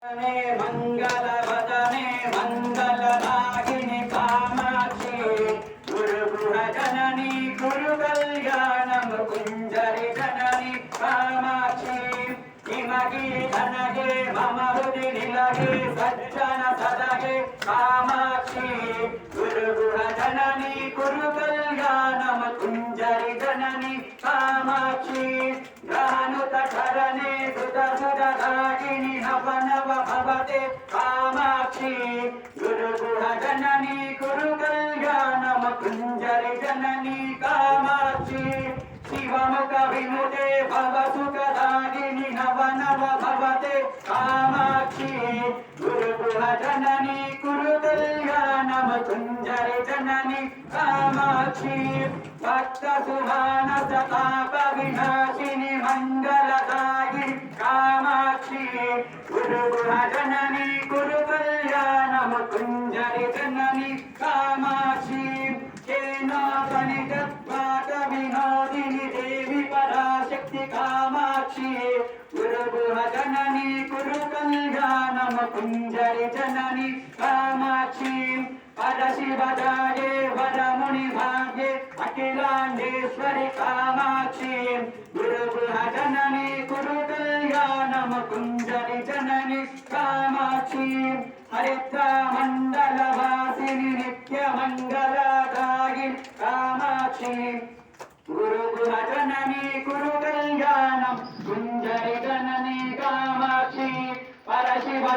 मंगल वदने मंगलदायिनि कामाक्षि गुरुगुह जननी गुरु कल्याणम कुंजरि जननी कामाक्षि हिमगिरि धनगे मम हृदि निलगे सज्जन सदगे कामाक्षि गुरुगुह जननी गुरु कल्याणम कुंजरि जननी कामाक्षि ग्रहनुत धरणे सुत सुधागिनी नव नव भवते कामाक्षि गुरुगुह जननी गुरु कल्याणम कुंजरि जननी कामाक्षि शिवमुख विमुते भव सुखदागिनी नव नव भवते कामाक्षि गुरुगुह जननी गुरु कल्याणम कुंजरि जननी कामाक्षि भक्त सुभान सताप विनाशिनी मंगलदायिनी कामाक्षि गुरुगुह जननी गुरु कल्याणम कुंजरि जननी कामाक्षि केन कनिकत्वात विनोदिनी देवी पराशक्ति कामाक्षि गुरुगुह जननी गुरु कल्याणम कुंजरि जननी कामाक्षि परशिवदाये वरमुनि भाग्ये अखिलांडेश्वरि कामाक्षि गुरुगुह जननी गुरु कल्याणम कुंजरि जननी कामाक्षि हरिद्रा मंडल वासिनी नित्य मंगलदायिनी कामाक्षि गुरुगुह जननी गुरु कल्याणम कुंजरि जननी कामाक्षि परशिव